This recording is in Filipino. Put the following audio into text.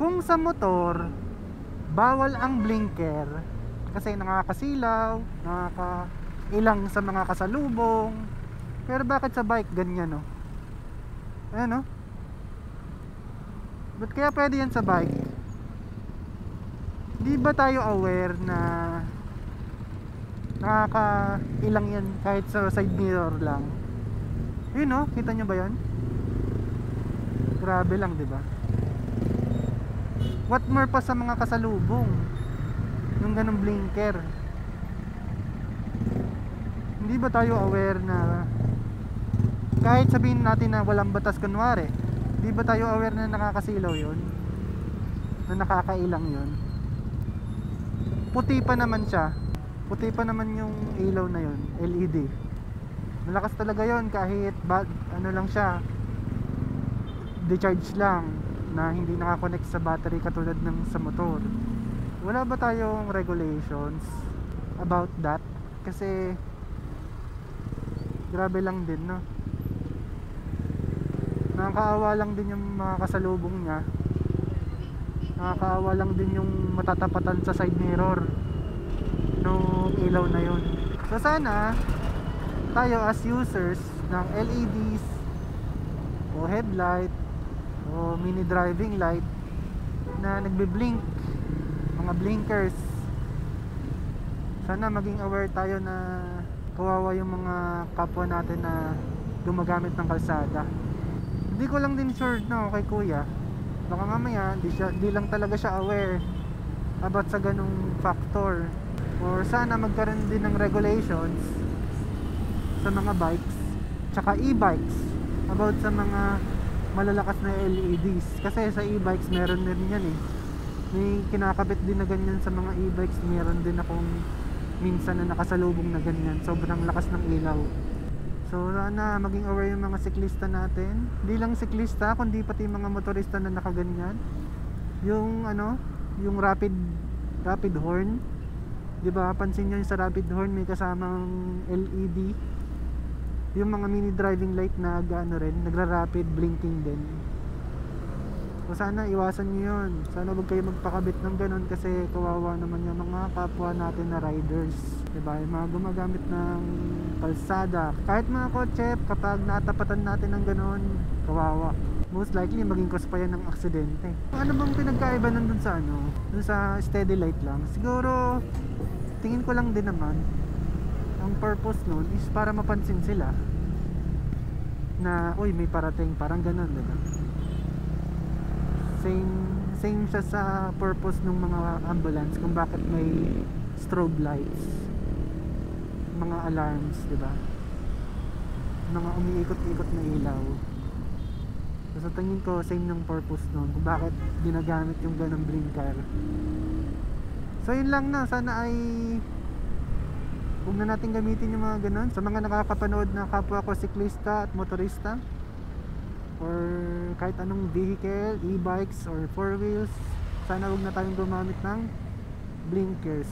Kung sa motor, bawal ang blinker kasi nakakasilaw, nakakailang sa mga kasalubong. Pero bakit sa bike ganyan, no? Ayan, no? Ba't kaya pwede yan sa bike? Di ba tayo aware na nakakailang yan kahit sa side mirror lang? Yun, no? Kita nyo ba yan? Grabe lang, di ba? What more pa sa mga kasalubong yung ganong blinker? Hindi ba tayo aware na kahit sabihin natin na walang batas kunwari, hindi ba tayo aware na nakakasilaw yun? Na nakakailang yun? Puti pa naman siya. Puti pa naman yung ilaw na yun, LED. Malakas talaga yun kahit ano lang siya, decharge lang, na hindi nakakonect sa battery katulad ng sa motor. Wala ba tayong regulations about that? Kasi grabe lang din, no? Nakakaawa lang din yung mga kasalubong niya. Nakakaawa lang din yung matatapatan sa side mirror nung ilaw na yun. So sana tayo as users ng LEDs o headlight o mini driving light na nagbe-blink, mga blinkers, sana maging aware tayo na kawawa yung mga kapwa natin na gumagamit ng kalsada. Hindi ko lang din sure, no, kay kuya, baka mamaya di lang talaga siya aware about sa ganung factor. Or sana magkaroon din ng regulations sa mga bikes tsaka e-bikes about sa mga malalakas na LEDs. Kasi sa e-bikes meron din yan eh. May kinakabit din na ganyan sa mga e-bikes. Meron din akong minsan na nakasalubong na ganyan. Sobrang lakas ng ilaw. So sana maging aware yung mga siklista natin. Hindi lang siklista, kundi pati mga motorista na nakaganyan. Yung ano, yung rapid horn. 'Di ba? Pansin niyo yung sa rapid horn may kasamang LED. Yung mga mini driving light na gaano rin, nagra-rapid blinking din. So sana iwasan niyo yun. Sana wag kayo magpakabit ng ganun kasi kawawa naman yung mga kapwa natin na riders. Diba? Yung mga gumagamit ng kalsada. Kahit mga kotse, kapag natapatan natin ng ganun, kawawa. Most likely maging cause pa yan ng aksidente. Ano bang pinagkaiba nun dun sa ano? Dun sa steady light lang? Siguro, tingin ko lang din naman, ang purpose nun is para mapansin sila na uy may parating, parang ganun, diba? Same siya sa purpose ng mga ambulance kung bakit may strobe lights, mga alarms, diba? Mga umiikot-ikot na ilaw. So sa tingin ko same ng purpose nun kung bakit ginagamit yung ganung blinker. So yun lang na, sana ay huwag na natin gamitin yung mga ganun. Sa mga nakakapanood na kapwa ko siklista at motorista or kahit anong vehicle, e-bikes or four wheels, sana huwag na tayong gumamit ng blinkers.